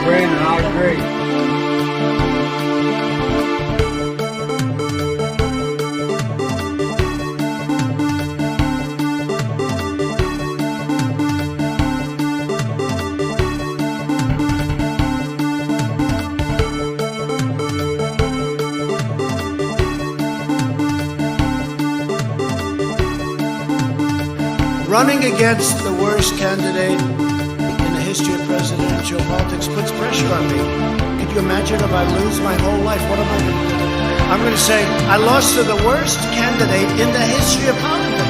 Brandon, I agree. Running against the worst candidate in the history of presidential politics puts pressure on me. Could you imagine if I lose my whole life? What am I going to do? I'm going to say, I lost to the worst candidate in the history of politics.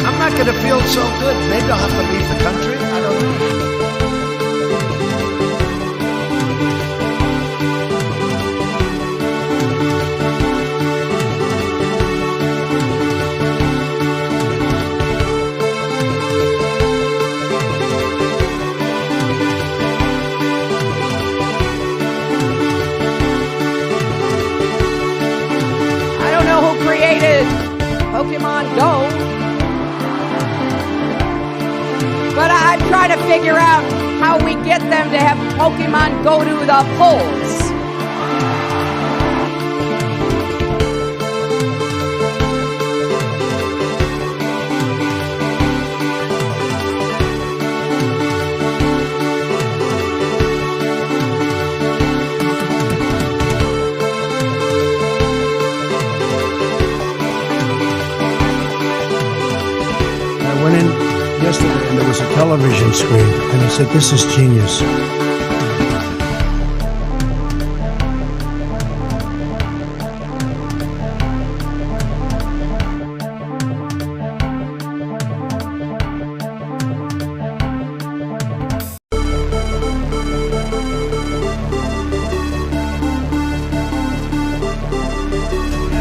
I'm not going to feel so good. Maybe I'll have to leave the country. I don't know. Created Pokemon Go, but I'm trying to figure out how we get them to have Pokemon go to the polls. I went in yesterday and there was a television screen and I said, this is genius.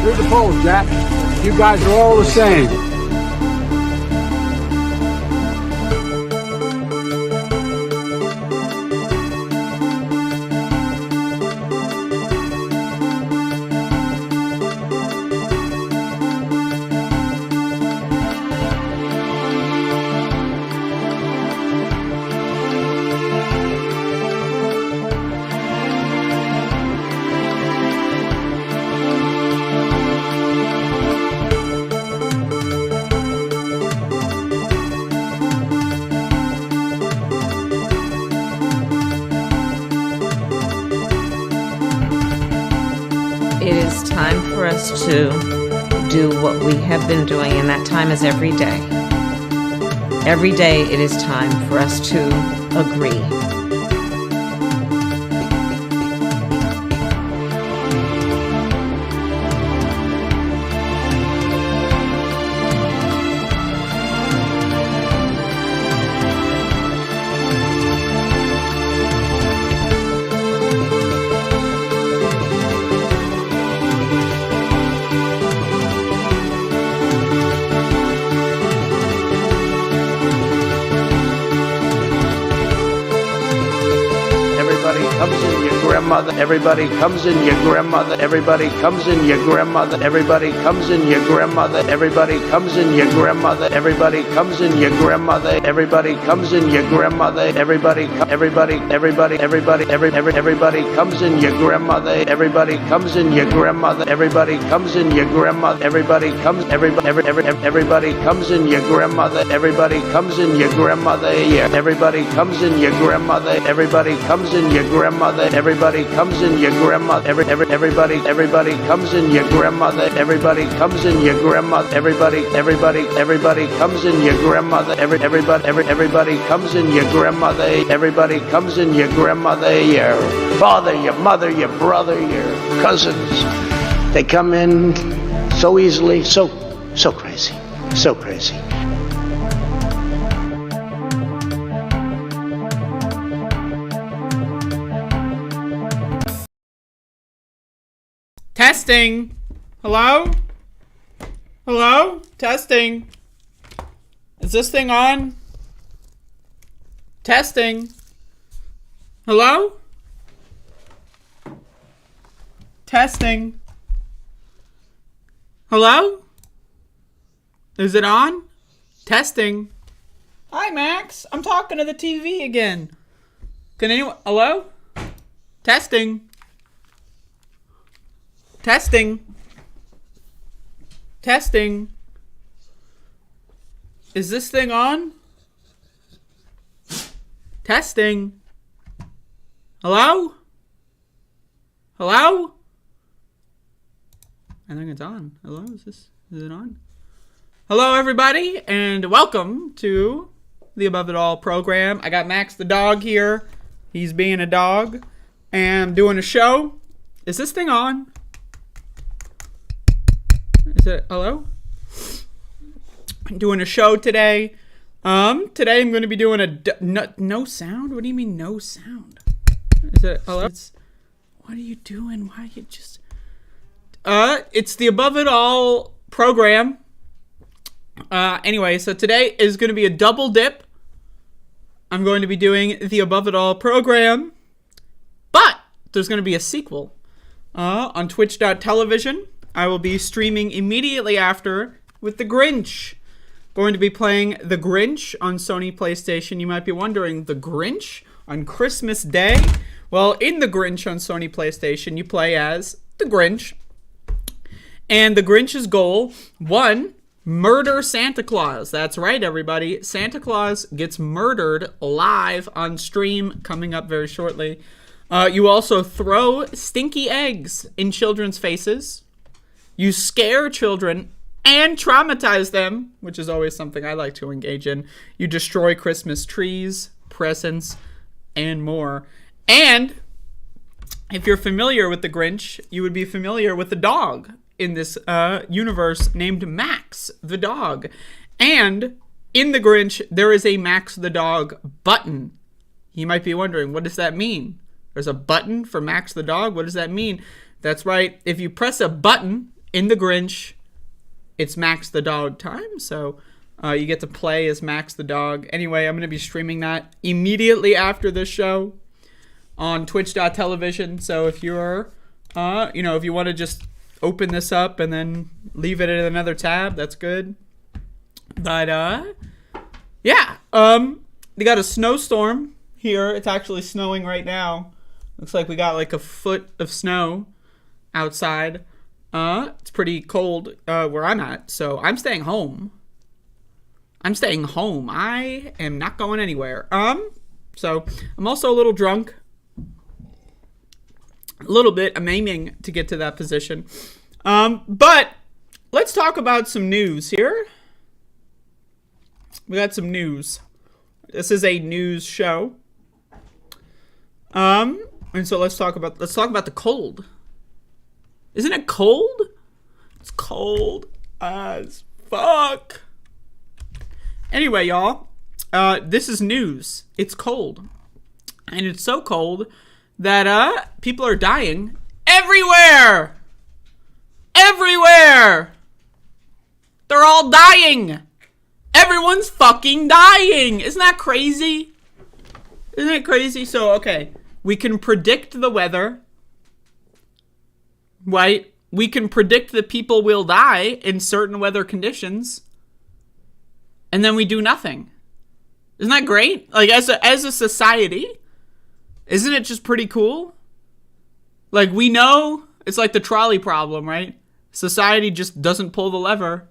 Here's the polls, Jack. You guys are all the same. It is time for us to do what we have been doing, and that time is every day. Every day it is time for us to agree. Everybody comes in your grandmother. Everybody comes in your grandmother. Everybody comes in your grandmother. Everybody comes in your grandmother. Everybody comes in your grandmother. Everybody comes in your grandmother. Everybody comes in your grandmother. Everybody comes in your grandmother. Everybody comes in your grandmother. Everybody comes in your grandmother. Everybody comes in your grandmother. Yeah. Everybody comes in your grandmother. Everybody comes in your grandmother. Everybody comes in your grandmother. Everybody comes in your grandmother. Everybody comes in your grandmother. Everybody comes in your grandmother. Everybody comes in your grandmother. Everybody comes in your grandmother. Your father, your mother, your brother, your cousins. They come in so easily, so crazy, so crazy. Testing. Hello? Hello? Testing. Is this thing on? Testing. Hello? Testing. Hello? Is it on? Testing. Hi, Max. I'm talking to the TV again. Can anyone... Hello? Testing. Testing. Testing. Is this thing on? Testing. Hello? Hello? I think it's on. Hello? Is it on? Hello, everybody, and welcome to the Above It All program. I got Max the dog here. He's being a dog. And I'm doing a show. Is this thing on? Is it... Hello? I'm doing a show today. Today I'm going to be doing no sound? What do you mean no sound? Is it... Hello? What are you doing? Why are you just... It's the Above It All program. Anyway, so today is going to be a double dip. I'm going to be doing the Above It All program, but there's going to be a sequel on twitch.tv. I will be streaming immediately after with The Grinch. Going to be playing The Grinch on Sony PlayStation. You might be wondering, The Grinch on Christmas Day? Well, in The Grinch on Sony PlayStation, you play as The Grinch. And The Grinch's goal, 1, murder Santa Claus. That's right, everybody. Santa Claus gets murdered live on stream, coming up very shortly. You also throw stinky eggs in children's faces. You scare children and traumatize them, which is always something I like to engage in. You destroy Christmas trees, presents, and more. And if you're familiar with The Grinch, you would be familiar with the dog in this universe named Max the dog. And in The Grinch, there is a Max the dog button. You might be wondering, what does that mean? There's a button for Max the dog? What does that mean? That's right. If you press a button in The Grinch, it's Max the dog time. So you get to play as Max the dog. Anyway, I'm going to be streaming that immediately after this show on twitch.tv. So if you're, if you want to just open this up and then leave it in another tab, that's good. But yeah, they got a snowstorm here. It's actually snowing right now. Looks like we got like a foot of snow outside. It's pretty cold where I'm at, so I'm staying home. I am not going anywhere. So I'm also a little drunk. A little bit. I'm aiming to get to that position. But let's talk about some news here. We got some news. This is a news show. And so let's talk about the cold. Isn't it cold? It's cold as fuck. Anyway, y'all, this is news. It's cold. And it's so cold that people are dying everywhere. Everywhere. They're all dying. Everyone's fucking dying. Isn't that crazy? Isn't it crazy? So, okay, we can predict the weather. Right? We can predict that people will die in certain weather conditions. And then we do nothing. Isn't that great? Like, as a society, isn't it just pretty cool? Like, we know it's like the trolley problem, right? Society just doesn't pull the lever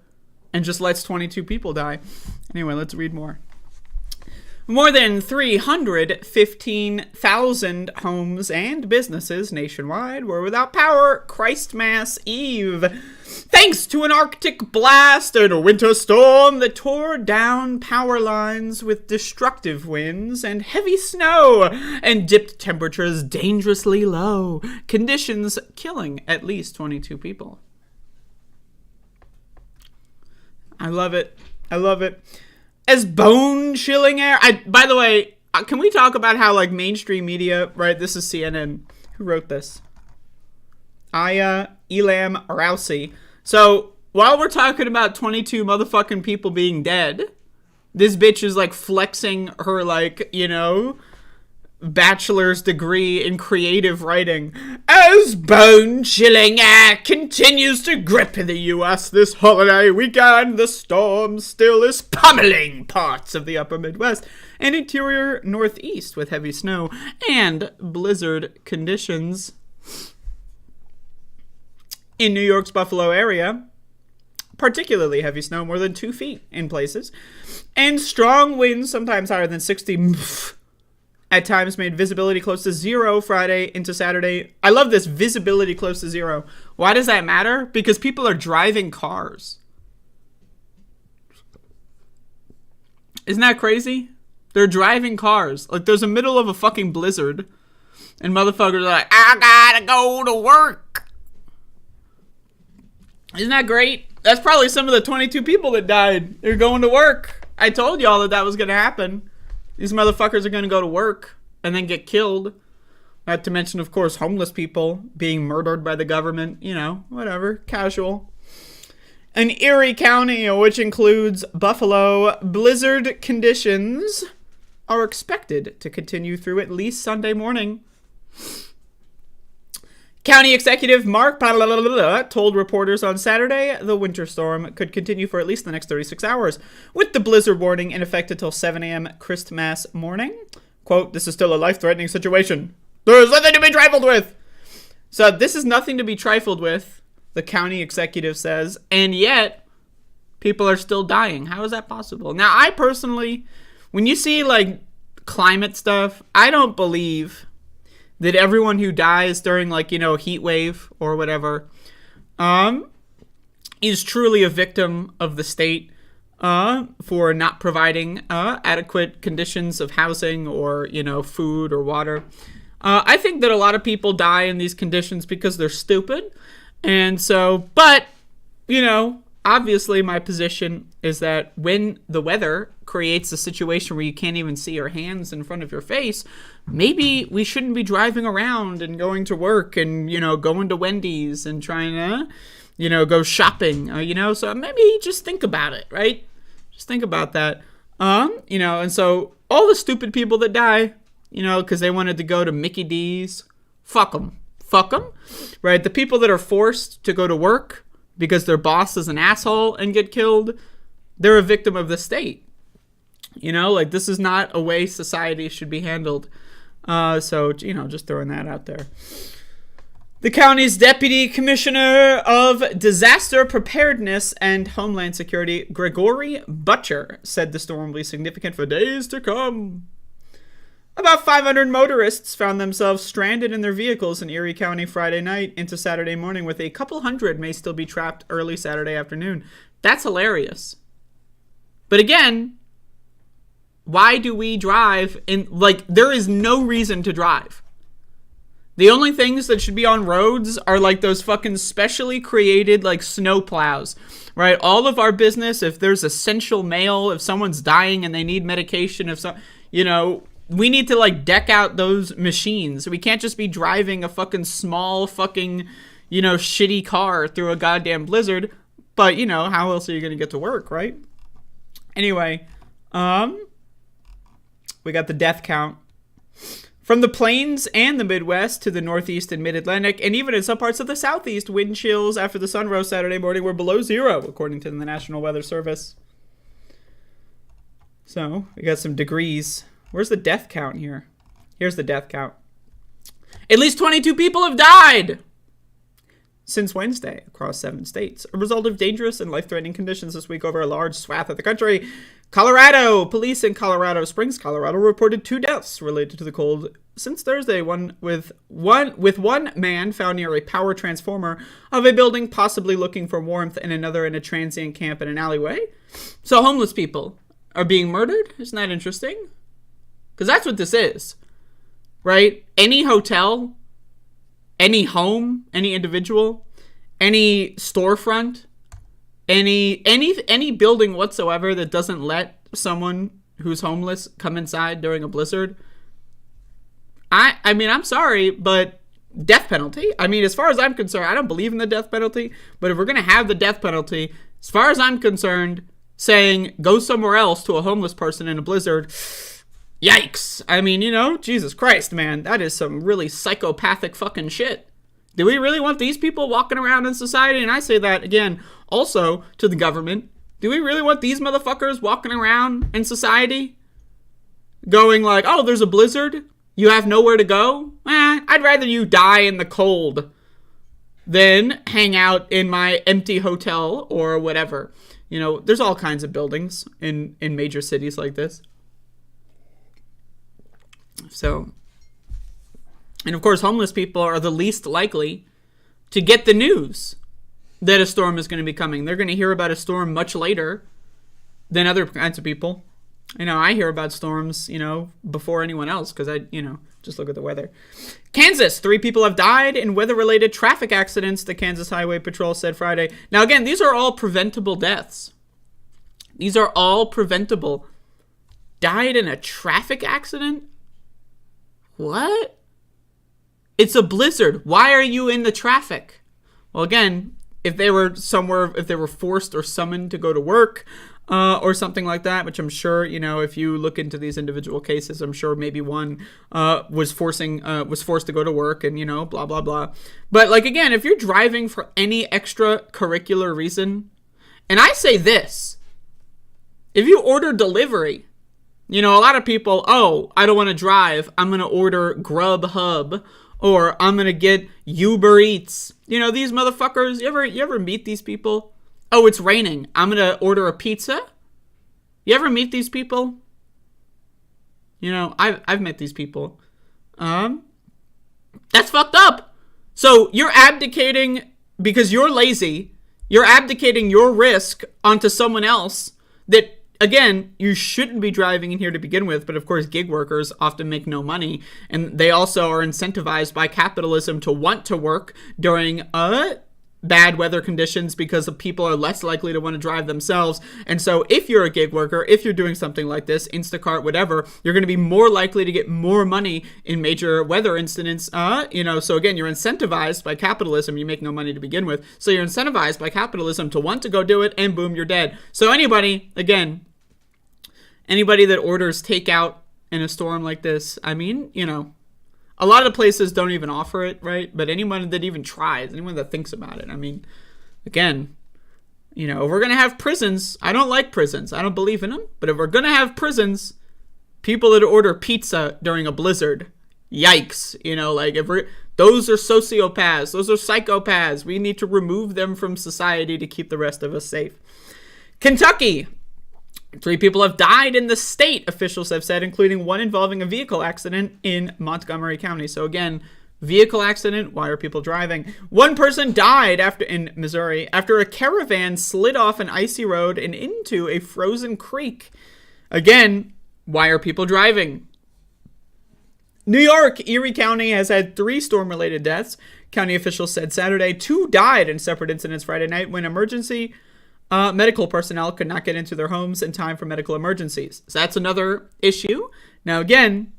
and just lets 22 people die. Anyway, let's read more. More than 315,000 homes and businesses nationwide were without power Christmas Eve, thanks to an Arctic blast and a winter storm that tore down power lines with destructive winds and heavy snow and dipped temperatures dangerously low, conditions killing at least 22 people. I love it. I love it. As bone-chilling air. By the way, can we talk about how, like, mainstream media, right? This is CNN who wrote this. Elam Rousey. So while we're talking about 22 motherfucking people being dead, this bitch is like flexing her, like, you know, bachelor's degree in creative writing as bone-chilling air continues to grip the U.S. this holiday weekend. The storm still is pummeling parts of the upper Midwest and interior Northeast with heavy snow and blizzard conditions. In New York's Buffalo area, particularly heavy snow, more than 2 feet in places, and strong winds, sometimes higher than 60 at times, made visibility close to zero Friday into Saturday. I love this, visibility close to zero. Why does that matter? Because people are driving cars. Isn't that crazy? They're driving cars. Like, there's a middle of a fucking blizzard, and motherfuckers are like, I gotta go to work. Isn't that great? That's probably some of the 22 people that died. They're going to work. I told y'all that was going to happen. These motherfuckers are going to go to work and then get killed. Not to mention, of course, homeless people being murdered by the government. You know, whatever. Casual. In Erie County, which includes Buffalo, blizzard conditions are expected to continue through at least Sunday morning. County Executive Mark told reporters on Saturday the winter storm could continue for at least the next 36 hours, with the blizzard warning in effect until 7 a.m. Christmas morning. Quote, this is still a life-threatening situation. There is nothing to be trifled with. So this is nothing to be trifled with, the county executive says, and yet people are still dying. How is that possible? Now, I personally, when you see, like, climate stuff, I don't believe that everyone who dies during, like, you know, heat wave or whatever, is truly a victim of the state for not providing adequate conditions of housing or, you know, food or water. I think that a lot of people die in these conditions because they're stupid. And so, but, you know, obviously my position is that when the weather creates a situation where you can't even see your hands in front of your face, maybe we shouldn't be driving around and going to work and, you know, going to Wendy's and trying to, you know, go shopping, you know, so maybe just think about it, right? Just think about that. You know, and so all the stupid people that die, you know, because they wanted to go to Mickey D's, fuck them, right? The people that are forced to go to work because their boss is an asshole and get killed, they're a victim of the state. You know, like, this is not a way society should be handled. So, you know, just throwing that out there. The county's Deputy Commissioner of Disaster Preparedness and Homeland Security, Gregory Butcher, said the storm will be significant for days to come. About 500 motorists found themselves stranded in their vehicles in Erie County Friday night into Saturday morning, with a couple hundred may still be trapped early Saturday afternoon. That's hilarious. But again, why do we drive in, like, there is no reason to drive. The only things that should be on roads are, like, those fucking specially created, like, snow plows, right? All of our business, if there's essential mail, if someone's dying and they need medication, if so, you know, we need to, like, deck out those machines. We can't just be driving a fucking small fucking, you know, shitty car through a goddamn blizzard. But, you know, how else are you going to get to work, right? Anyway, we got the death count. From the plains and the Midwest to the Northeast and Mid-Atlantic, and even in some parts of the Southeast, wind chills after the sun rose Saturday morning were below zero, according to the National Weather Service. So, we got some degrees. Where's the death count here? Here's the death count. At least 22 people have died since Wednesday across 7 states, a result of dangerous and life-threatening conditions this week over a large swath of the country. Colorado, police in Colorado Springs, Colorado, reported 2 deaths related to the cold since Thursday. One man found near a power transformer of a building, possibly looking for warmth, and another in a transient camp in an alleyway. So homeless people are being murdered? Isn't that interesting? Because that's what this is, right? Any hotel, any home, any individual, any storefront, any building whatsoever that doesn't let someone who's homeless come inside during a blizzard. I mean, I'm sorry, but death penalty. I mean, as far as I'm concerned, I don't believe in the death penalty, but if we're going to have the death penalty, as far as I'm concerned, saying go somewhere else to a homeless person in a blizzard, yikes. I mean, Jesus Christ, man, that is some really psychopathic fucking shit. Do we really want these people walking around in society? And I say that, again, also to the government. Do we really want these motherfuckers walking around in society going like, oh, there's a blizzard? You have nowhere to go? I'd rather you die in the cold than hang out in my empty hotel or whatever. There's all kinds of buildings in major cities like this. So, and of course, homeless people are the least likely to get the news that a storm is going to be coming. They're going to hear about a storm much later than other kinds of people. I hear about storms, before anyone else because I just look at the weather. Kansas, 3 people have died in weather-related traffic accidents, the Kansas Highway Patrol said Friday. Now, again, these are all preventable deaths. These are all preventable. Died in a traffic accident? What? It's a blizzard. Why are you in the traffic? Well, again, if they were forced or summoned to go to work, or something like that, which I'm sure, if you look into these individual cases, I'm sure maybe one was forced to go to work and, blah, blah, blah. But, like, again, if you're driving for any extracurricular reason, and I say this, if you order delivery, a lot of people, I don't want to drive, I'm going to order Grubhub, or I'm going to get Uber Eats. These motherfuckers, you ever meet these people? Oh, it's raining. I'm going to order a pizza. You ever meet these people? I've met these people. That's fucked up. So you're abdicating because you're lazy. You're abdicating your risk onto someone else that, again, you shouldn't be driving in here to begin with. But of course, gig workers often make no money. And they also are incentivized by capitalism to want to work during bad weather conditions because the people are less likely to want to drive themselves. And so if you're a gig worker, if you're doing something like this, Instacart, whatever, you're going to be more likely to get more money in major weather incidents. So again, you're incentivized by capitalism. You make no money to begin with. So you're incentivized by capitalism to want to go do it, and boom, you're dead. So anybody that orders takeout in a storm like this, a lot of places don't even offer it, right? But anyone that even tries, anyone that thinks about it, again, if we're going to have prisons, I don't like prisons. I don't believe in them. But if we're going to have prisons, people that order pizza during a blizzard, yikes. Those are sociopaths. Those are psychopaths. We need to remove them from society to keep the rest of us safe. Kentucky. 3 people have died in the state, officials have said, including one involving a vehicle accident in Montgomery County. So again, vehicle accident, why are people driving? One person died in Missouri after a caravan slid off an icy road and into a frozen creek. Again, why are people driving? New York, Erie County has had 3 storm-related deaths. County officials said Saturday 2 died in separate incidents Friday night when emergency medical personnel could not get into their homes in time for medical emergencies. So that's another issue. Now, again,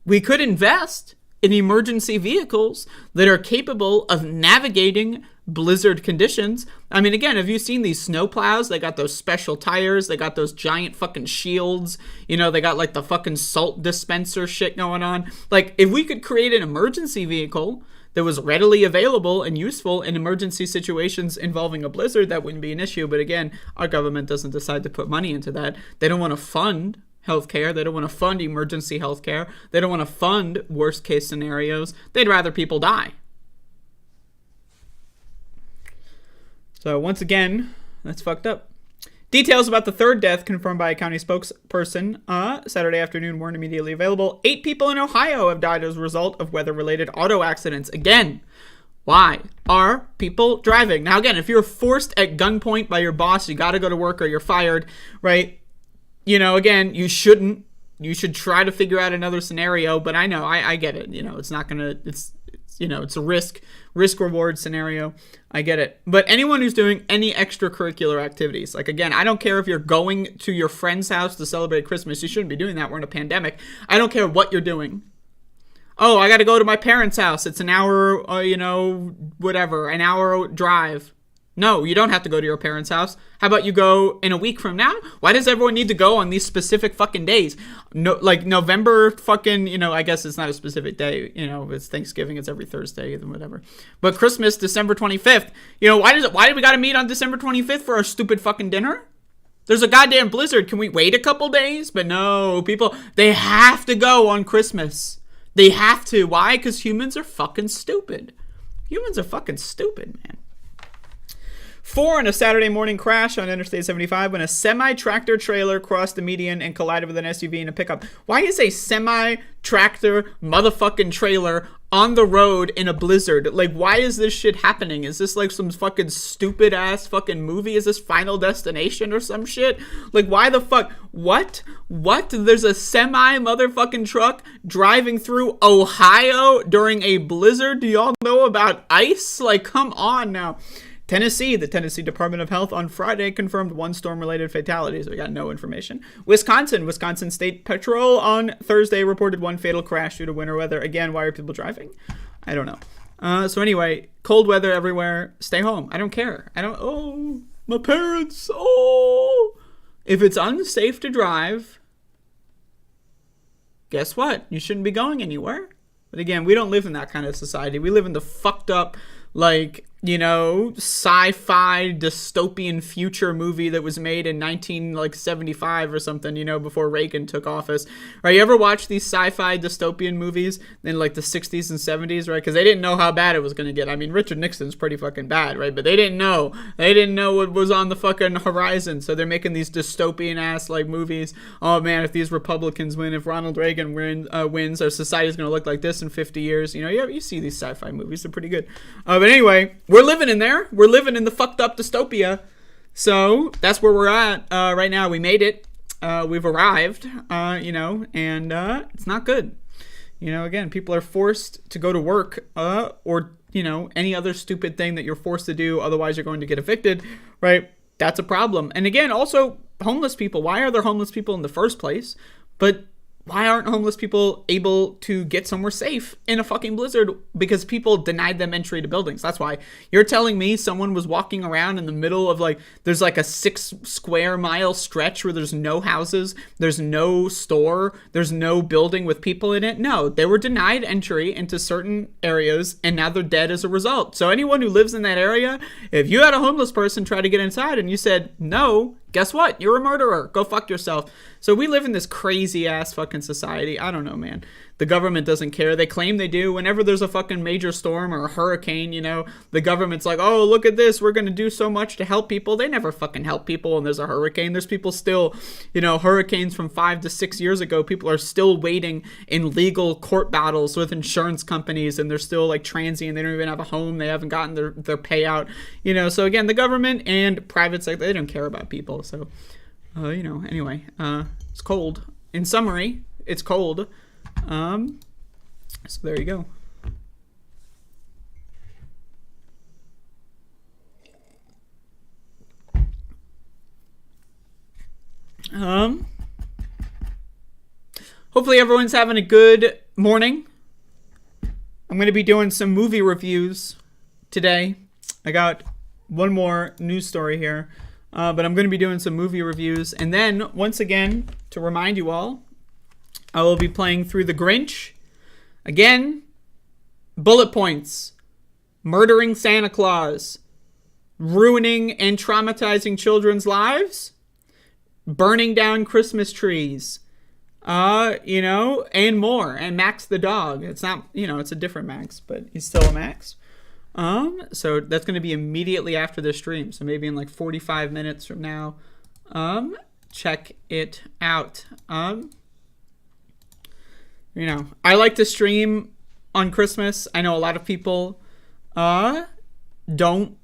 we could invest in emergency vehicles that are capable of navigating blizzard conditions. Again, have you seen these snow plows? They got those special tires. They got those giant fucking shields. They got like the fucking salt dispenser shit going on. Like, if we could create an emergency vehicle that was readily available and useful in emergency situations involving a blizzard, that wouldn't be an issue. But again, our government doesn't decide to put money into that. They don't want to fund healthcare. They don't want to fund emergency healthcare. They don't want to fund worst case scenarios. They'd rather people die. So once again, that's fucked up. Details about the 3rd death confirmed by a county spokesperson Saturday afternoon weren't immediately available. 8 people in Ohio have died as a result of weather-related auto accidents. Again, why are people driving? Now, again, if you're forced at gunpoint by your boss, you got to go to work or you're fired, right? Again, you shouldn't. You should try to figure out another scenario. But I know, I get it. It's not going to, it's a risk-reward scenario. I get it. But anyone who's doing any extracurricular activities, like, again, I don't care if you're going to your friend's house to celebrate Christmas. You shouldn't be doing that. We're in a pandemic. I don't care what you're doing. Oh, I got to go to my parents' house. It's an hour, whatever, an hour drive. No, you don't have to go to your parents' house. How about you go in a week from now? Why does everyone need to go on these specific fucking days? No, like November fucking, I guess it's not a specific day. It's Thanksgiving. It's every Thursday, whatever. But Christmas, December 25th. Why do we got to meet on December 25th for our stupid fucking dinner? There's a goddamn blizzard. Can we wait a couple days? But no, people, they have to go on Christmas. They have to. Why? Because humans are fucking stupid. Humans are fucking stupid, man. 4 in a Saturday morning crash on Interstate 75 when a semi-tractor trailer crossed the median and collided with an SUV and a pickup. Why is a semi-tractor motherfucking trailer on the road in a blizzard? Like, why is this shit happening? Is this like some fucking stupid ass fucking movie? Is this Final Destination or some shit? Like, why the fuck? What? There's a semi motherfucking truck driving through Ohio during a blizzard? Do y'all know about ice? Like, come on now. Tennessee, the Tennessee Department of Health on Friday confirmed 1 storm-related fatality, so we got no information. Wisconsin State Patrol on Thursday reported 1 fatal crash due to winter weather. Again, why are people driving? I don't know. So anyway, cold weather everywhere. Stay home. I don't care. My parents. If it's unsafe to drive, guess what? You shouldn't be going anywhere. But again, we don't live in that kind of society. We live in the fucked up, sci-fi dystopian future movie that was made in 1975 or something, before Reagan took office. Right? You ever watch these sci-fi dystopian movies in like the 60s and 70s, right? Because they didn't know how bad it was going to get. I mean, Richard Nixon's pretty fucking bad, right? But they didn't know. They didn't know what was on the fucking horizon. So they're making these dystopian ass like movies. Oh man, if these Republicans win, if Ronald Reagan wins, our society's going to look like this in 50 years. You see these sci-fi movies. They're pretty good. But anyway, we're living in there. We're living in the fucked up dystopia. So that's where we're at right now. We made it. We've arrived, and it's not good. Again, people are forced to go to work or, any other stupid thing that you're forced to do. Otherwise, you're going to get evicted, right? That's a problem. And again, also homeless people. Why are there homeless people in the first place? But why aren't homeless people able to get somewhere safe in a fucking blizzard? Because people denied them entry to buildings. That's why. You're telling me someone was walking around in the middle of there's like a 6 square mile stretch where there's no houses, there's no store, there's no building with people in it? No, they were denied entry into certain areas and now they're dead as a result. So anyone who lives in that area, if you had a homeless person try to get inside and you said no, guess what? You're a murderer. Go fuck yourself. So we live in this crazy ass fucking society. I don't know, man. The government doesn't care. They claim they do. Whenever there's a fucking major storm or a hurricane, the government's like, oh, look at this. We're going to do so much to help people. They never fucking help people when there's a hurricane. There's people still, hurricanes from 5 to 6 years ago. People are still waiting in legal court battles with insurance companies and they're still transient. They don't even have a home. They haven't gotten their payout. So again, the government and private sector, they don't care about people. So, anyway, it's cold. In summary, it's cold. So there you go. Hopefully everyone's having a good morning. I'm going to be doing some movie reviews today. I got one more news story here. But I'm going to be doing some movie reviews. And then, once again, to remind you all, I will be playing through The Grinch. Again, bullet points. Murdering Santa Claus. Ruining and traumatizing children's lives. Burning down Christmas trees. And more. And Max the dog. It's not, it's a different Max, but he's still a Max. So that's going to be immediately after the stream. So maybe in 45 minutes from now, check it out. I like to stream on Christmas. I know a lot of people, don't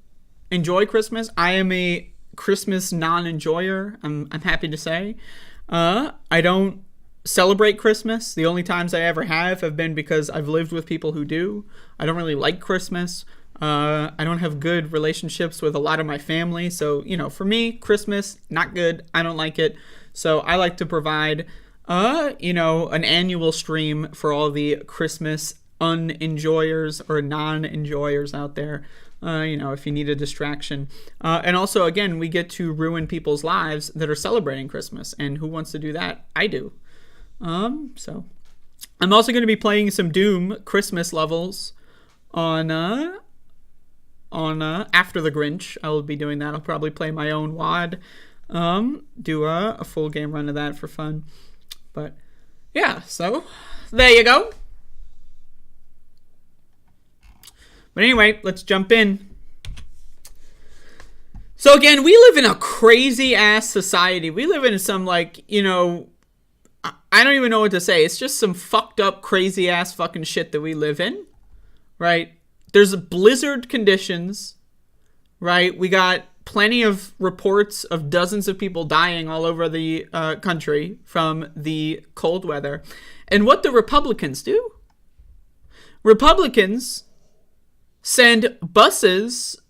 enjoy Christmas. I am a Christmas non-enjoyer. I'm happy to say, I don't celebrate Christmas. The only times I ever have been because I've lived with people who do. I don't really like Christmas. I don't have good relationships with a lot of my family. So, for me, Christmas, not good. I don't like it. So I like to provide an annual stream for all the Christmas unenjoyers or non-enjoyers out there. If you need a distraction. And also, again, we get to ruin people's lives that are celebrating Christmas. And who wants to do that? I do. So I'm also going to be playing some Doom Christmas levels on After the Grinch. I will be doing that. I'll probably play my own WAD. Do a full game run of that for fun. But yeah, so there you go. But anyway, let's jump in. So again, we live in a crazy ass society. We live in some I don't even know what to say. It's just some fucked up, crazy ass fucking shit that we live in, right? There's blizzard conditions, right? We got plenty of reports of dozens of people dying all over the country from the cold weather. And what the Republicans do? Republicans send buses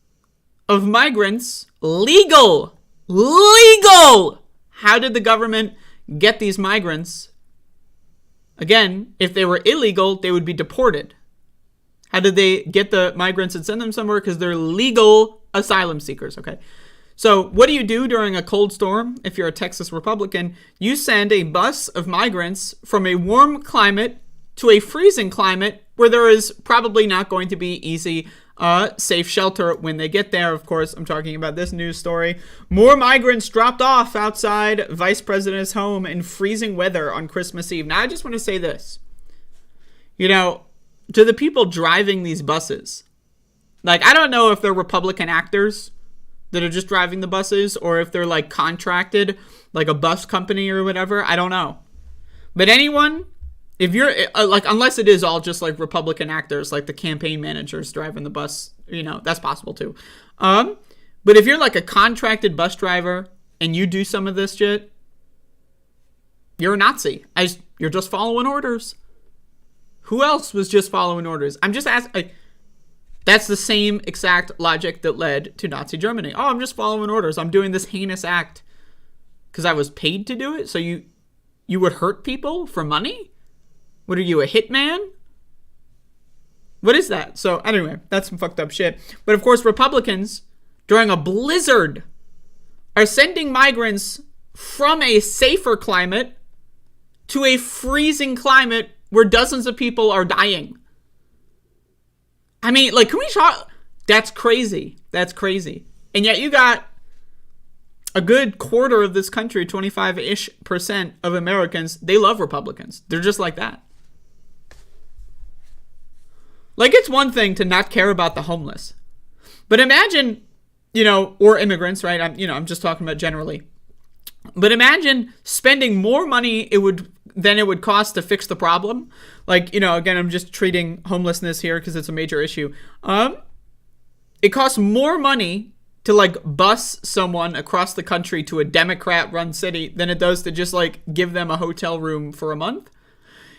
of migrants legal. How did the government get these migrants? Again, if they were illegal, they would be deported. How did they get the migrants and send them somewhere? Because they're legal asylum seekers, okay? So what do you do during a cold storm if you're a Texas Republican? You send a bus of migrants from a warm climate to a freezing climate where there is probably not going to be easy, safe shelter when they get there. Of course, I'm talking about this news story. More migrants dropped off outside Vice President's home in freezing weather on Christmas Eve. Now, I just want to say this. To the people driving these buses, I don't know if they're Republican actors that are just driving the buses or if they're contracted, like a bus company or whatever. I don't know. But anyone, if you're unless it is all just Republican actors, like the campaign managers driving the bus, that's possible too. But if you're a contracted bus driver and you do some of this shit, you're a Nazi. You're just following orders. Who else was just following orders? I'm just asking. That's the same exact logic that led to Nazi Germany. Oh, I'm just following orders. I'm doing this heinous act because I was paid to do it. So you would hurt people for money? What are you, a hitman? What is that? So anyway, that's some fucked up shit. But of course, Republicans, during a blizzard, are sending migrants from a safer climate to a freezing climate where dozens of people are dying. I mean, can we talk? That's crazy. That's crazy. And yet you got a good quarter of this country, 25-ish% of Americans, they love Republicans. They're just like that. It's one thing to not care about the homeless. But imagine, or immigrants, right? I'm just talking about generally. But imagine spending more money than it would cost to fix the problem. Again, I'm just treating homelessness here because it's a major issue. It costs more money to bus someone across the country to a Democrat-run city than it does to just give them a hotel room for a month.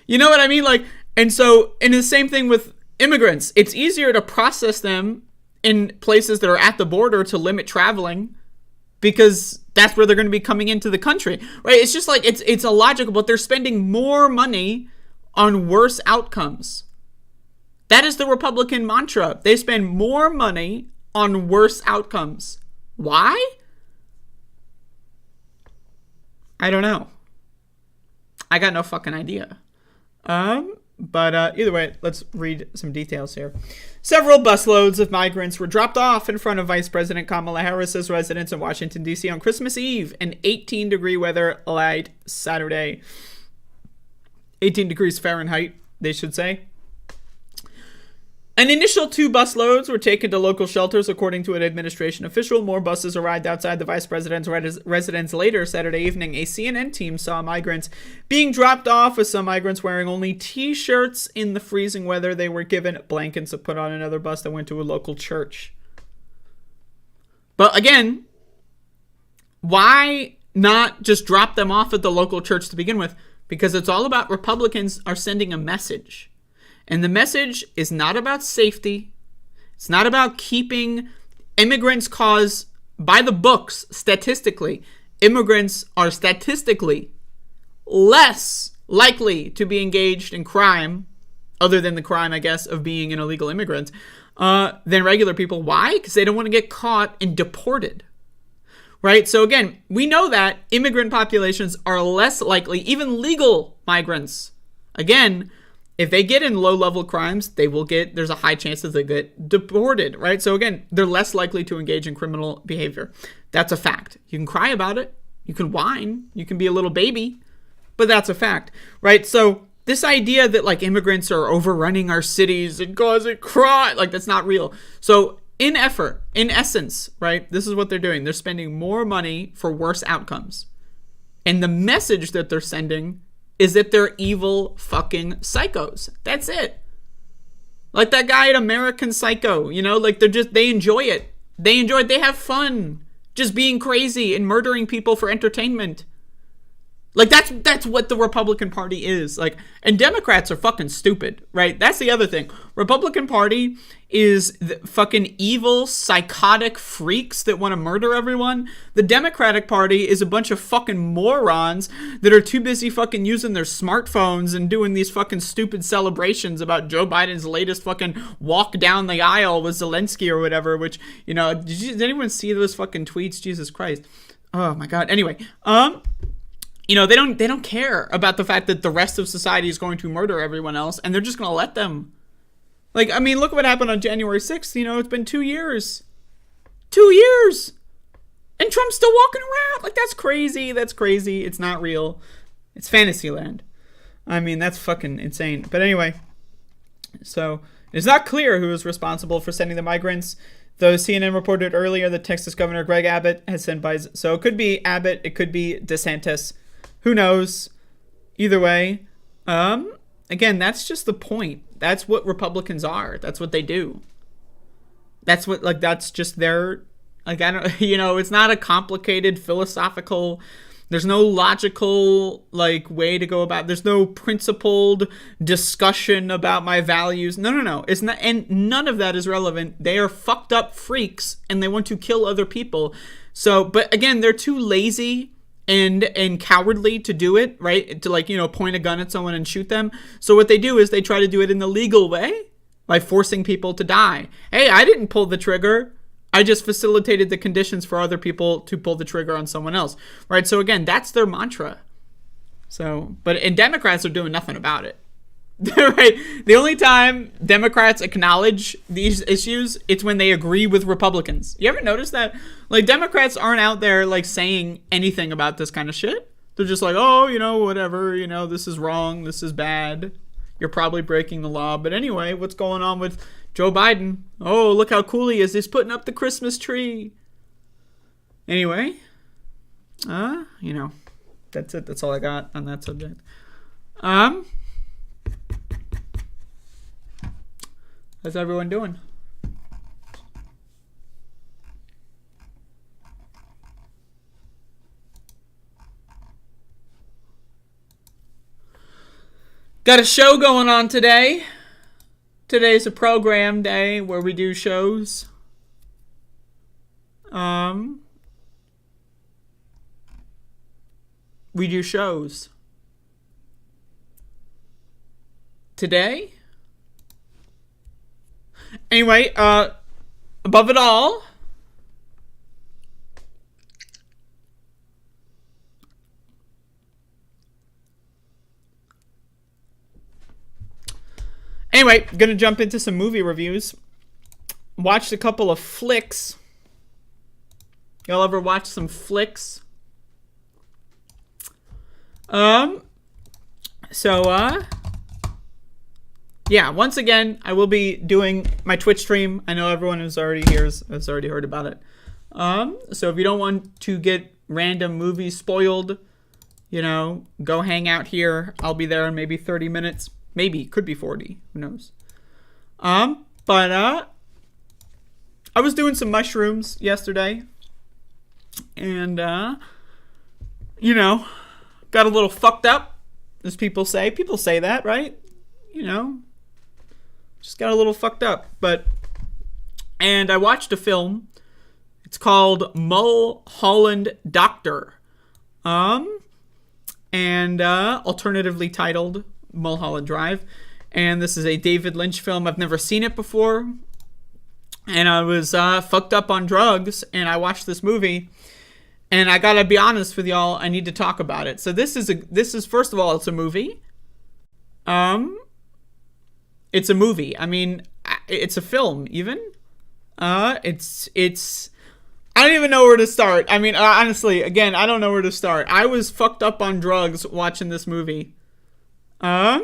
You know what I mean? And the same thing with immigrants. It's easier to process them in places that are at the border to limit traveling because that's where they're going to be coming into the country, right? It's just it's illogical, but they're spending more money on worse outcomes. That is the Republican mantra. They spend more money on worse outcomes. Why? I don't know. I got no fucking idea. But either way, let's read some details here. Several busloads of migrants were dropped off in front of Vice President Kamala Harris's residence in Washington, D.C. on Christmas Eve in 18-degree weather late Saturday. 18 degrees Fahrenheit, they should say. An initial 2 busloads were taken to local shelters, according to an administration official. More buses arrived outside the vice president's residence later Saturday evening. A CNN team saw migrants being dropped off, with some migrants wearing only T-shirts in the freezing weather. They were given blankets to put on another bus that went to a local church. But again, why not just drop them off at the local church to begin with? Because it's all about Republicans are sending a message. And the message is not about safety. It's not about keeping immigrants, by the books, statistically, immigrants are statistically less likely to be engaged in crime, other than the crime, I guess, of being an illegal immigrant, than regular people. Why? Because they don't want to get caught and deported. Right? So again, we know that immigrant populations are less likely, even legal migrants. Again, if they get in low-level crimes, there's a high chance that they get deported, right? So again, they're less likely to engage in criminal behavior. That's a fact. You can cry about it. You can whine. You can be a little baby. But that's a fact, right? So this idea that like immigrants are overrunning our cities and causing crime, like that's not real. So in essence, right, this is what they're doing. They're spending more money for worse outcomes. And the message that they're sending is that they're evil fucking psychos. That's it. Like that guy at American Psycho, like they enjoy it. They enjoy it. They have fun just being crazy and murdering people for entertainment. Like that's what the Republican Party is. Like, and Democrats are fucking stupid, right? That's the other thing. Republican Party is the fucking evil, psychotic freaks that want to murder everyone. The Democratic Party is a bunch of fucking morons that are too busy fucking using their smartphones and doing these fucking stupid celebrations about Joe Biden's latest fucking walk down the aisle with Zelensky or whatever, which, did anyone see those fucking tweets? Jesus Christ. Oh my God. Anyway, they don't care about the fact that the rest of society is going to murder everyone else, and they're just going to let them. Like, I mean, look what happened on January 6th. It's been 2 years. 2 years! And Trump's still walking around. Like, that's crazy. That's crazy. It's not real. It's fantasy land. I mean, that's fucking insane. But anyway, so it's not clear who is responsible for sending the migrants. Though CNN reported earlier that Texas Governor Greg Abbott has sent by. So it could be Abbott. It could be DeSantis. Who knows? Either way. Again, that's just the point. That's what Republicans are. That's what they do. That's just their, I don't, it's not a complicated philosophical, there's no logical, way to go about, there's no principled discussion about my values. No. It's not, and none of that is relevant. They are fucked up freaks, and they want to kill other people. So, but again, they're too lazy and cowardly to do it, right? To point a gun at someone and shoot them. So what they do is they try to do it in the legal way by forcing people to die. Hey, I didn't pull the trigger. I just facilitated the conditions for other people to pull the trigger on someone else, right? So again, that's their mantra. So, and Democrats are doing nothing about it. Right? The only time Democrats acknowledge these issues, it's when they agree with Republicans. You ever notice that? Democrats aren't out there saying anything about this kind of shit. They're just like, oh, whatever, this is wrong, this is bad. You're probably breaking the law. But anyway, what's going on with Joe Biden? Oh, look how cool he is. He's putting up the Christmas tree. Anyway, that's it. That's all I got on that subject. How's everyone doing? Got a show going on today. Today's a program day where we do shows. We do shows. Today? Anyway, above it all, anyway, gonna jump into some movie reviews. Watched a couple of flicks. Y'all ever watch some flicks? Yeah, once again, I will be doing my Twitch stream. I know everyone who's already here has already heard about it. So if you don't want to get random movies spoiled, go hang out here. I'll be there in maybe 30 minutes. Maybe, could be 40. Who knows? But I was doing some mushrooms yesterday. And, got a little fucked up, as people say. People say that, right? Just got a little fucked up. And I watched a film. It's called Mulholland Doctor. and alternatively titled Mulholland Drive. And this is a David Lynch film. I've never seen it before. And I was fucked up on drugs, and I watched this movie. And I gotta be honest with y'all, I need to talk about it. So this is first of all, it's a movie. It's a movie. I mean, it's a film even. It's I don't even know where to start. I mean, honestly, again, I don't know where to start. I was fucked up on drugs watching this movie. And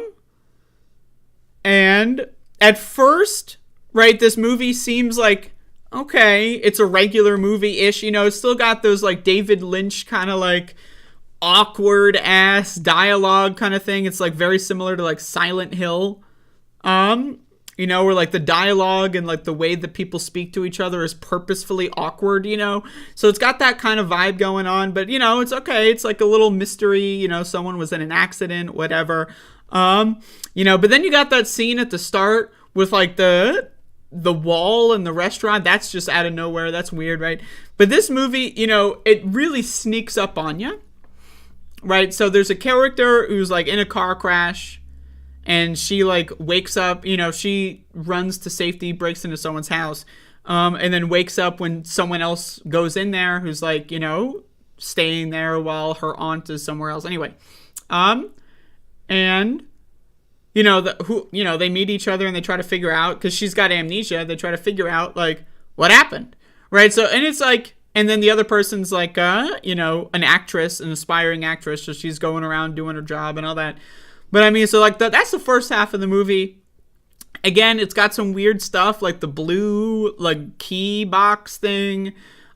at first, right, this movie seems like, okay, it's a regular movie-ish, you know, it's still got those, like, David Lynch kind of, like, awkward-ass dialogue kind of thing. It's, like, very similar to, like, Silent Hill, you know, where, like, the dialogue and, like, the way that people speak to each other is purposefully awkward, you know? So it's got that kind of vibe going on, but, you know, it's okay. It's, like, a little mystery, you know, someone was in an accident, whatever. You know, but then you got that scene at the start with, like, the wall in the restaurant. That's just out of nowhere. That's weird, right? But this movie, you know, it really sneaks up on you, right? So there's a character who's, like, in a car crash, and she, like, wakes up, you know, she runs to safety, breaks into someone's house, and then wakes up when someone else goes in there who's, like, you know, staying there while her aunt is somewhere else. Anyway, and you know, they meet each other and they try to figure out, because she's got amnesia, they try to figure out, like, what happened, right? So, and it's like, and then the other person's like, you know, an actress, an aspiring actress, so she's going around doing her job and all that. But I mean, so, like, that's the first half of the movie. Again, it's got some weird stuff, like the blue, like, key box thing.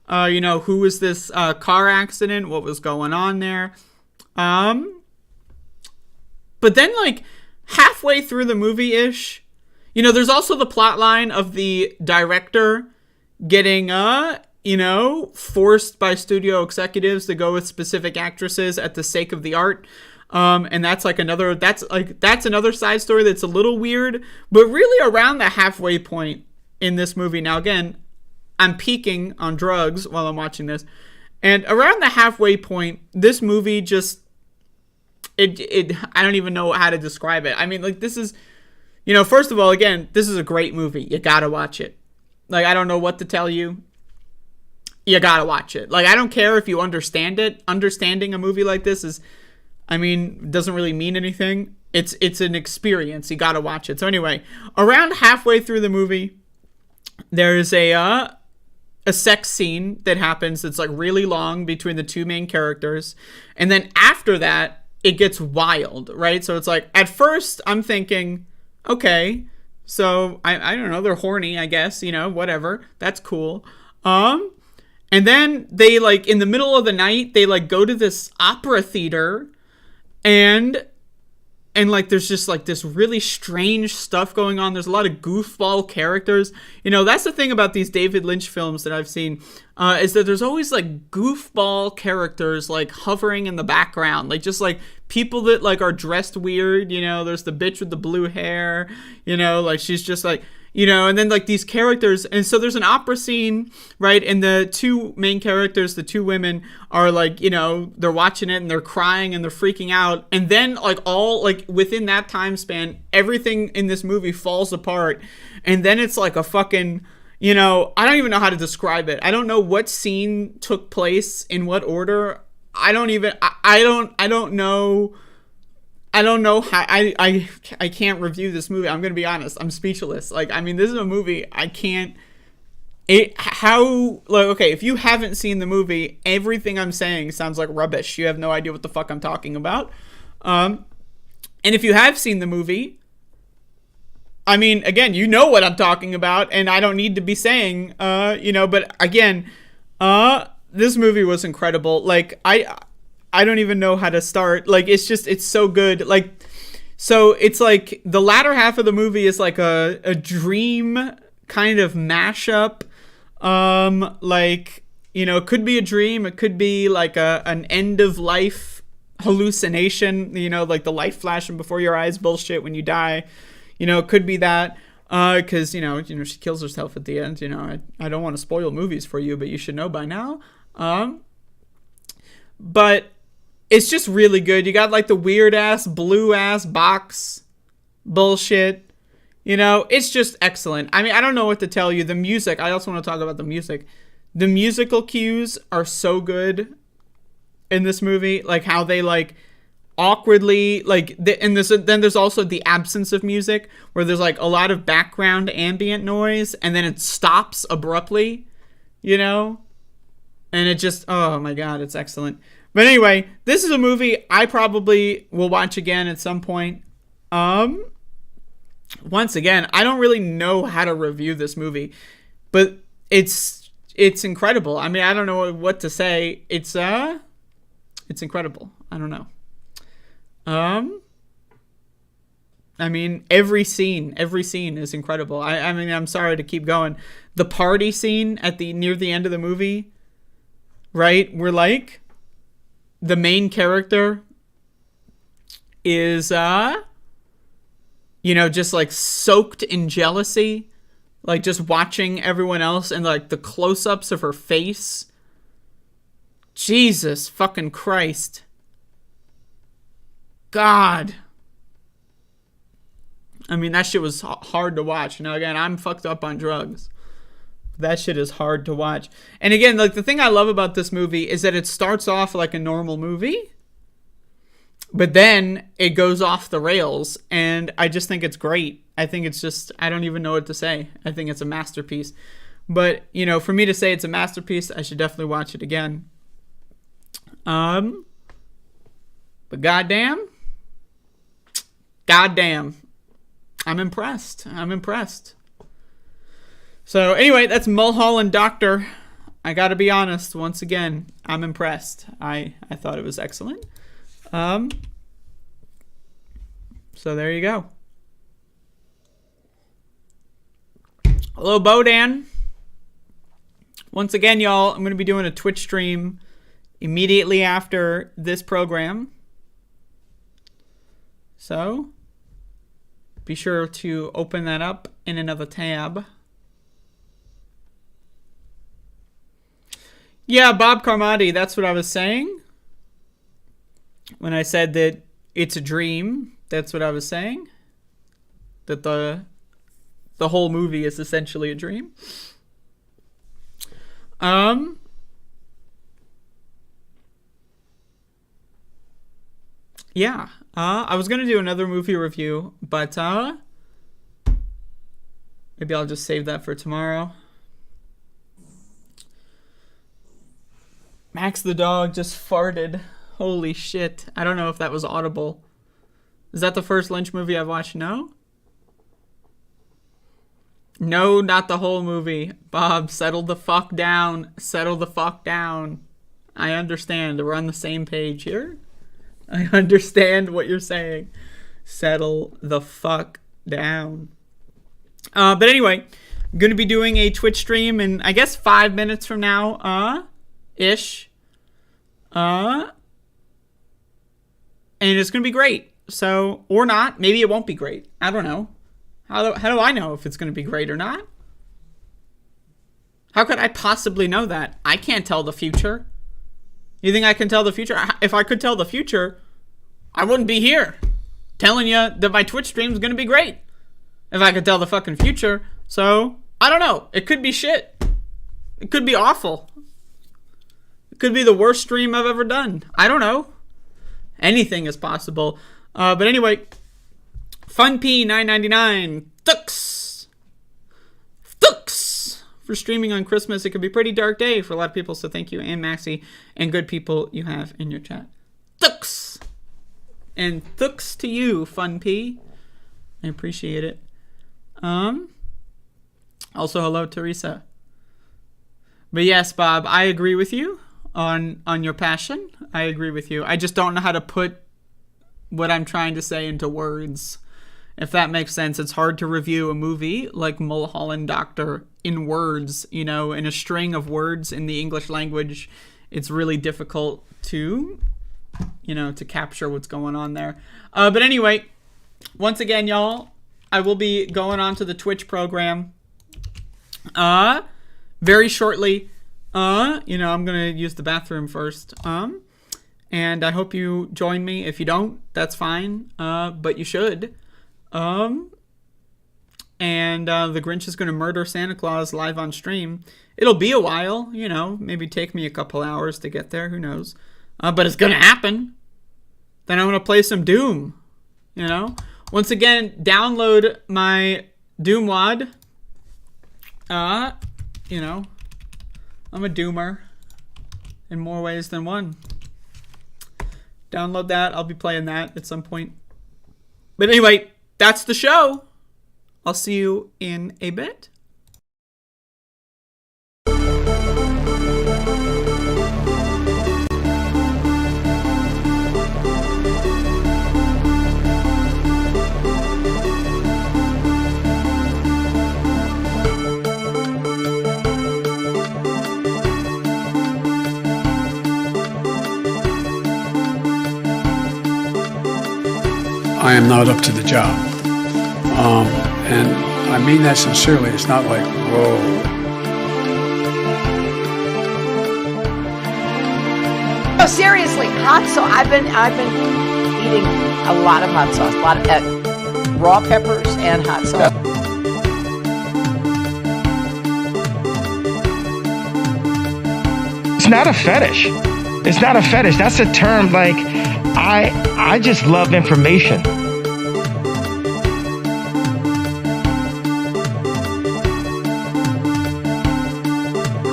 You know, who was this car accident? What was going on there? But then, like, halfway through the movie-ish, you know, there's also the plot line of the director getting, you know, forced by studio executives to go with specific actresses at the sake of the art. And that's another side story that's a little weird, but really around the halfway point in this movie. Now, again, I'm peaking on drugs while I'm watching this, and around the halfway point, this movie just, I don't even know how to describe it. I mean, like, this is, you know, first of all, again, this is a great movie. You gotta watch it. Like, I don't know what to tell you. You gotta watch it. Like, I don't care if you understand it. Understanding a movie like this is, I mean, doesn't really mean anything. It's an experience. You gotta watch it. So anyway, around halfway through the movie, there's a sex scene that happens that's, like, really long between the two main characters. And then after that, it gets wild, right? So it's like, at first I'm thinking, okay, so I don't know, they're horny, I guess, you know, whatever, that's cool. And then they, like, in the middle of the night, they, like, go to this opera theater, and like, there's just, like, this really strange stuff going on. There's a lot of goofball characters. You know, that's the thing about these David Lynch films that I've seen, is that there's always, like, goofball characters, like, hovering in the background. Like, just, like, people that, like, are dressed weird, you know. There's the bitch with the blue hair, you know, like, she's just, like, you know, and then, like, these characters, and so there's an opera scene, right, and the two main characters, the two women, are, like, you know, they're watching it, and they're crying, and they're freaking out, and then, like, all, like, within that time span, everything in this movie falls apart, and then it's, like, a fucking, you know, I don't even know how to describe it. I don't know what scene took place in what order. I don't know how, I can't review this movie. I'm gonna be honest, I'm speechless. Like, I mean, this is a movie I can't, okay, if you haven't seen the movie, everything I'm saying sounds like rubbish. You have no idea what the fuck I'm talking about. And if you have seen the movie, I mean, again, you know what I'm talking about, and I don't need to be saying, you know, but again, this movie was incredible. Like, I don't even know how to start. Like, it's just, it's so good. Like, so it's like the latter half of the movie is like a dream kind of mashup. Like, you know, it could be a dream. It could be like an end of life hallucination, you know, like the light flashing before your eyes bullshit when you die. You know, it could be that. Because, you know, she kills herself at the end. You know, I don't want to spoil movies for you, but you should know by now. But it's just really good. You got like the weird ass blue ass box bullshit. You know, it's just excellent. I mean, I don't know what to tell you. The music, I also want to talk about the music. The musical cues are so good in this movie. Like how they like awkwardly, like, then there's also the absence of music where there's like a lot of background ambient noise and then it stops abruptly, you know? And it just, oh my God, it's excellent. But anyway, this is a movie I probably will watch again at some point. Once again, I don't really know how to review this movie, but it's incredible. I mean, I don't know what to say. It's incredible. I don't know. I mean, every scene is incredible. I mean, I'm sorry to keep going. The party scene near the end of the movie, right? Where like the main character is you know, just like soaked in jealousy, like just watching everyone else and like the close-ups of her face. Jesus fucking Christ. God. I mean, that shit was hard to watch. Now, again, I'm fucked up on drugs. That shit is hard to watch. And again, like the thing I love about this movie is that it starts off like a normal movie, but then it goes off the rails, and I just think it's great. I think it's just, I don't even know what to say. I think it's a masterpiece. But, you know, for me to say it's a masterpiece, I should definitely watch it again. But goddamn, I'm impressed. So anyway, that's Mulholland Doctor. I gotta be honest, once again, I'm impressed. I thought it was excellent. So there you go. Hello, Bodan. Once again, y'all, I'm going to be doing a Twitch stream immediately after this program. So be sure to open that up in another tab. Yeah, Bob Carmody, that's what I was saying. When I said that it's a dream, that's what I was saying. That the whole movie is essentially a dream. Yeah. I was gonna do another movie review, but maybe I'll just save that for tomorrow. Max the dog just farted. Holy shit. I don't know if that was audible. Is that the first Lynch movie I've watched? No? No, not the whole movie. Bob, settle the fuck down. Settle the fuck down. I understand. We're on the same page here. I understand what you're saying. Settle the fuck down. But anyway, I'm going to be doing a Twitch stream in, I guess, 5 minutes from now. Ish. And it's going to be great. So, or not. Maybe it won't be great. I don't know. How do I know if it's going to be great or not? How could I possibly know that? I can't tell the future. You think I can tell the future? If I could tell the future, I wouldn't be here telling you that my Twitch stream is going to be great. If I could tell the fucking future. So, I don't know. It could be shit. It could be awful. It could be the worst stream I've ever done. I don't know. Anything is possible. But anyway, FunP999, Tux for streaming on Christmas. It could be a pretty dark day for a lot of people, so thank you, and Maxie, and good people you have in your chat. Tux! And Tux to you, FunP. I appreciate it. Also, hello, Teresa. But yes, Bob, I agree with you on your passion. I agree with you. I just don't know how to put what I'm trying to say into words. If that makes sense. It's hard to review a movie like Mulholland Doctor in words, you know, in a string of words in the English language. It's really difficult to, you know, to capture what's going on there. But anyway, once again, y'all, I will be going on to the Twitch program very shortly. You know, I'm going to use the bathroom first. and I hope you join me. If you don't, that's fine, but you should. And the Grinch is going to murder Santa Claus live on stream. It'll be a while, you know, maybe take me a couple hours to get there, who knows. But it's going to happen. Then I'm going to play some Doom, you know. Once again, download my Doom WAD. You know, I'm a Doomer in more ways than one. Download that. I'll be playing that at some point. But anyway, that's the show. I'll see you in a bit. I am not up to the job. And I mean that sincerely. It's not like, whoa. No, seriously, hot sauce. I've been eating a lot of hot sauce, a lot of raw peppers and hot sauce. It's not a fetish. It's not a fetish. That's a term like I just love information.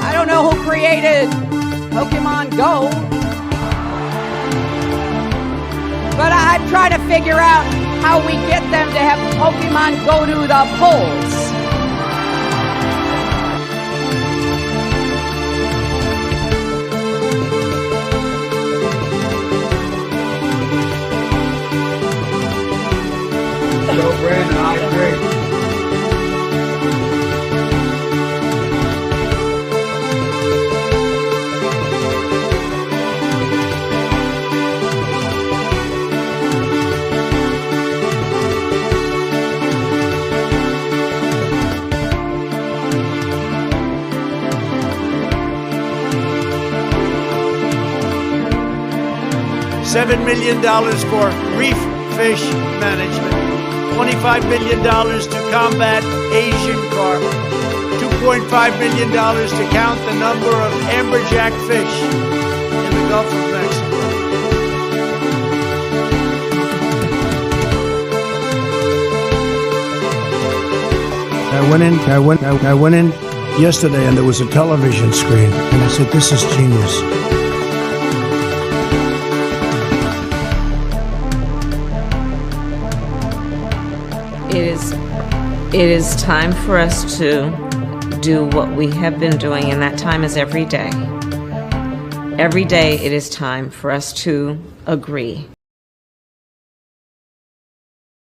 I don't know who created Pokemon Go, but I'm trying to figure out how we get them to have Pokemon go to the polls. So, Brandon, I agree. $7 million for reef fish management. $25 million to combat Asian carp. $2.5 million to count the number of amberjack fish in the Gulf of Mexico. I went in yesterday and there was a television screen and I said, this is genius. It is time for us to do what we have been doing, and that time is every day. Every day it is time for us to agree.